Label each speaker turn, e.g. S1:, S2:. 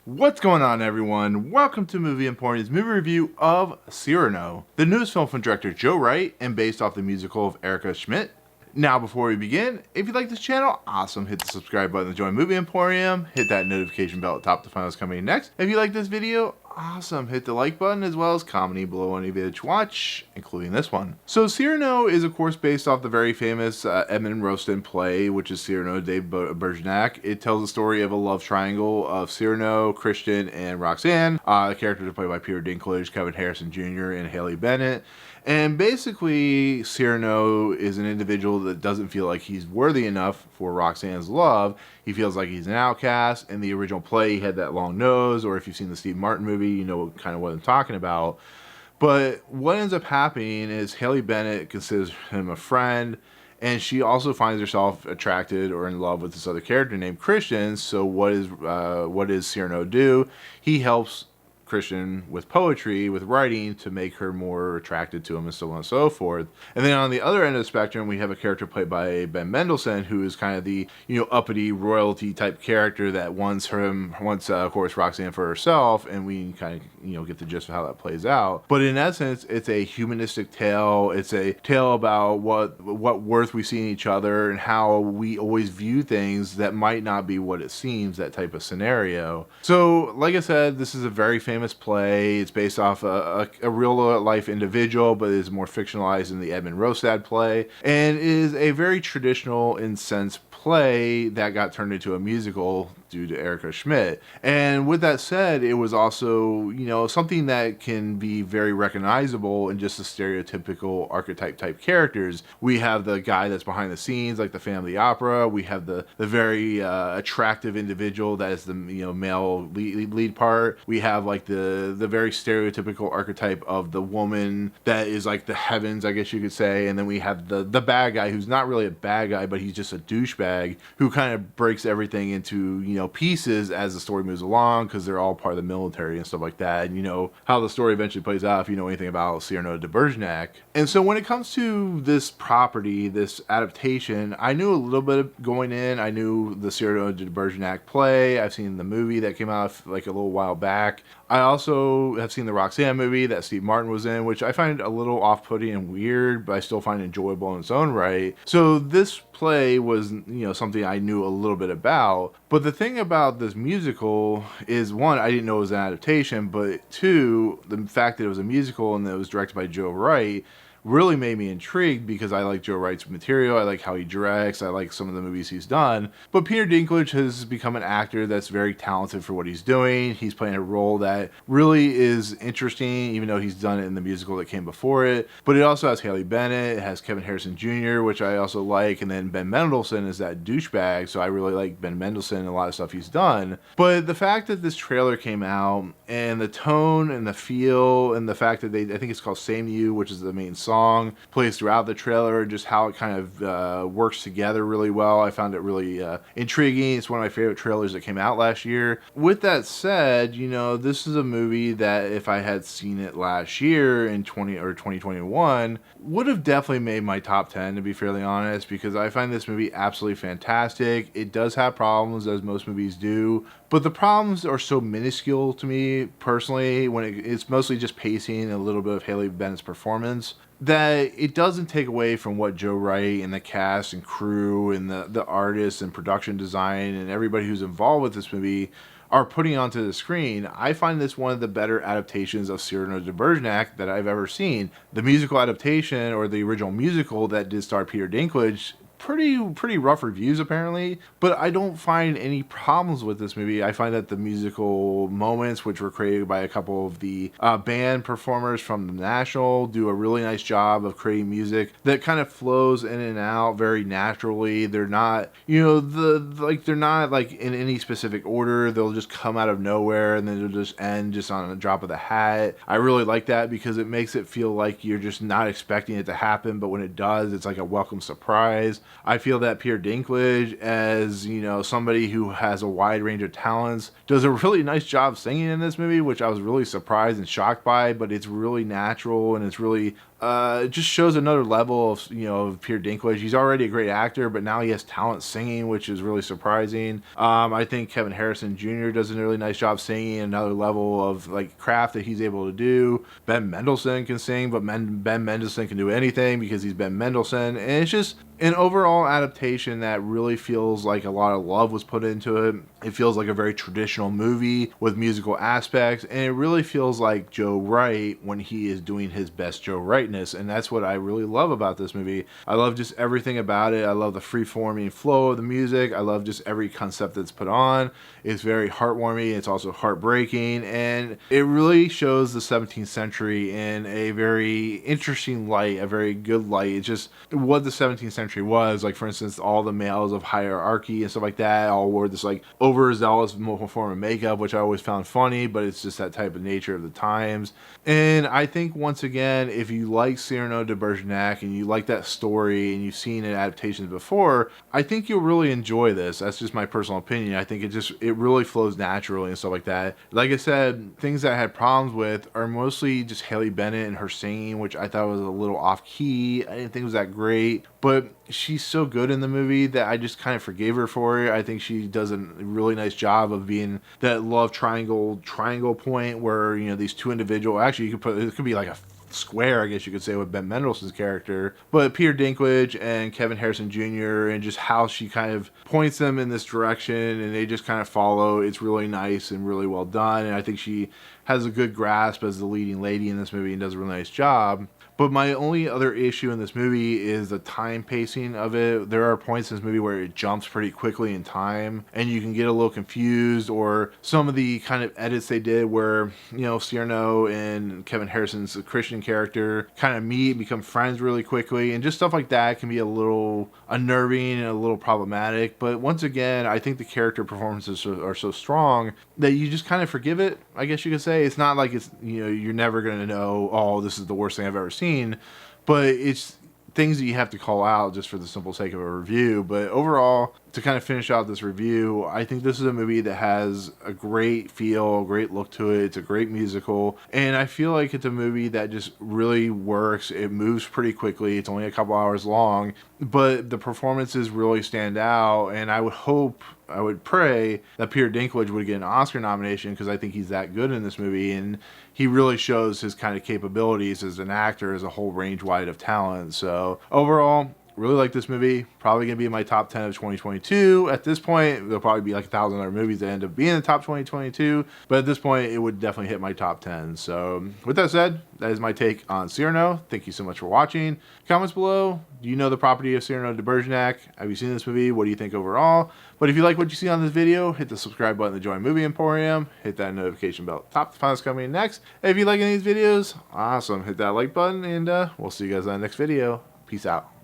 S1: What's going on, everyone? Welcome to Movie Emporium's movie review of Cyrano, the newest film from director Joe Wright and based off the musical of Erica Schmidt. Now, before we begin, if you like this channel, awesome, hit the subscribe button to join Movie Emporium, hit that notification bell at the top to find what's coming next. If you like this video, awesome, hit the like button as well as comment below any video to watch, including this one. So Cyrano is of course based off the very famous Edmond Rostand play, which is Cyrano de Bergerac. It tells the story of a love triangle of Cyrano, Christian, and Roxanne. The characters are played by Peter Dinklage, Kevin Harrison Jr., and Haley Bennett. And basically, Cyrano is an individual that doesn't feel like he's worthy enough for Roxanne's love. He feels like he's an outcast. In the original play, he had that long nose, or if you've seen the Steve Martin movie, you know kind of what I'm talking about. But what ends up happening is Haley Bennett considers him a friend, and she also finds herself attracted or in love with this other character named Christian. So what does Cyrano do? He helps Christian with poetry, with writing, to make her more attracted to him and so on and so forth. And then on the other end of the spectrum, we have a character played by Mendelsohn, who is kind of the, uppity royalty type character that wants of course, Roxanne for herself, and we kind of, get the gist of how that plays out. But in essence, it's a humanistic tale. It's a tale about what worth we see in each other and how we always view things that might not be what it seems, that type of scenario. So, like I said, this is a very famous play. It's based off a real life individual, but is more fictionalized in the Edmond Rostand play, and is a very traditional in sense play that got turned into a musical due to Erica Schmidt. And with that said, it was also, something that can be very recognizable in just the stereotypical archetype type characters. We have the guy that's behind the scenes, like the family opera. We have the very attractive individual that is the male lead part. We have like the very stereotypical archetype of the woman that is like the heavens, I guess you could say. And then we have the bad guy, who's not really a bad guy, but he's just a douchebag who kind of breaks everything into pieces as the story moves along, because they're all part of the military and stuff like that. And how the story eventually plays out if you know anything about Cyrano de Bergerac. And so when it comes to this property, this adaptation, I knew a little bit going in. I knew the Cyrano de Bergerac play. I've seen the movie that came out like a little while back. I also have seen the Roxanne movie that Steve Martin was in, which I find a little off-putting and weird, but I still find enjoyable in its own right. So this play was, something I knew a little bit about. But the thing about this musical is, one, I didn't know it was an adaptation, but two, the fact that it was a musical and that it was directed by Joe Wright really made me intrigued, because I like Joe Wright's material. I like how he directs. I like some of the movies he's done. But Peter Dinklage has become an actor that's very talented for what he's doing. He's playing a role that really is interesting, even though he's done it in the musical that came before it. But it also has Haley Bennett. It has Kevin Harrison Jr., which I also like. And then Ben Mendelsohn is that douchebag. So I really like Ben Mendelsohn and a lot of stuff he's done. But the fact that this trailer came out, and the tone and the feel, and the fact that I think it's called Same You, which is the main song, plays throughout the trailer, just how it kind of works together really well. I found it really intriguing. It's one of my favorite trailers that came out last year. With that said, this is a movie that if I had seen it last year in 2021, would have definitely made my top 10, to be fairly honest, because I find this movie absolutely fantastic. It does have problems, as most movies do, but the problems are so minuscule to me personally, when it's mostly just pacing and a little bit of Haley Bennett's performance, that it doesn't take away from what Joe Wright and the cast and crew and the artists and production design and everybody who's involved with this movie are putting onto the screen. I find this one of the better adaptations of Cyrano de Bergerac that I've ever seen. The musical adaptation, or the original musical that did star Peter Dinklage, pretty rough reviews apparently, but I don't find any problems with this movie. I find that the musical moments, which were created by a couple of the band performers from the National, do a really nice job of creating music that kind of flows in and out very naturally. They're not, they're not like in any specific order. They'll just come out of nowhere and then they'll just end just on a drop of the hat. I really like that, because it makes it feel like you're just not expecting it to happen, but when it does, it's like a welcome surprise. I feel that Peter Dinklage, as, you know, somebody who has a wide range of talents, does a really nice job singing in this movie, which I was really surprised and shocked by, but it's really natural and it's really it just shows another level of, you know, of Peter Dinklage. He's already a great actor, but now he has talent singing, which is really surprising. I think Kevin Harrison Jr. does a really nice job singing, another level of like craft that he's able to do. Ben Mendelsohn can sing, but Ben Mendelsohn can do anything because he's Ben Mendelsohn, and it's just an overall adaptation that really feels like a lot of love was put into it. It feels like a very traditional movie with musical aspects, and it really feels like Joe Wright when he is doing his best Joe Wrightness, and that's what I really love about this movie. I love just everything about it. I love the free-forming flow of the music. I love just every concept that's put on. It's very heartwarming. It's also heartbreaking, and it really shows the 17th century in a very interesting light, a very good light. It's just what the 17th century was. Like, for instance, all the males of hierarchy and stuff like that all wore this like overzealous form of makeup, which I always found funny, but it's just that type of nature of the times. And I think, once again, if you like Cyrano de Bergerac and you like that story and you've seen it adaptations before, I think you'll really enjoy this. That's just my personal opinion. I think it really flows naturally and stuff like that. Like I said, things that I had problems with are mostly just Haley Bennett and her singing, which I thought was a little off key. I didn't think it was that great, but she's so good in the movie that I just kind of forgave her for it. I think she does a really nice job of being that love triangle point where, you know, these two individual, actually you could put, it could be like a square, I guess you could say, with Ben Mendelsohn's character, but Peter Dinklage and Kevin Harrison Jr. and just how she kind of points them in this direction and they just kind of follow. It's really nice and really well done, and I think she has a good grasp as the leading lady in this movie and does a really nice job. But my only other issue in this movie is the time pacing of it. There are points in this movie where it jumps pretty quickly in time, and you can get a little confused, or some of the kind of edits they did where, you know, Cyrano and Kevin Harrison's Christian character kind of meet and become friends really quickly, and just stuff like that can be a little unnerving and a little problematic. But once again, I think the character performances are so strong that you just kind of forgive it, I guess you could say. It's not like it's, you know, you're never going to know, oh, this is the worst thing I've ever seen, but it's things that you have to call out just for the simple sake of a review. But overall, to kind of finish out this review, I think this is a movie that has a great feel, a great look to it. It's a great musical, and I feel like it's a movie that just really works. It moves pretty quickly. It's only a couple hours long, but the performances really stand out, and I would pray that Peter Dinklage would get an Oscar nomination, because I think he's that good in this movie, and he really shows his kind of capabilities as an actor, as a whole range wide of talent. So overall, really like this movie. Probably going to be in my top 10 of 2022. At this point, there'll probably be like 1,000 other movies that end up being in the top 2022. But at this point, it would definitely hit my top 10. So with that said, that is my take on Cyrano. Thank you so much for watching. Comments below. Do you know the property of Cyrano de Bergerac? Have you seen this movie? What do you think overall? But if you like what you see on this video, hit the subscribe button to join Movie Emporium. Hit that notification bell at the top to find us coming next. If you like any of these videos, awesome. Hit that like button, and we'll see you guys on the next video. Peace out.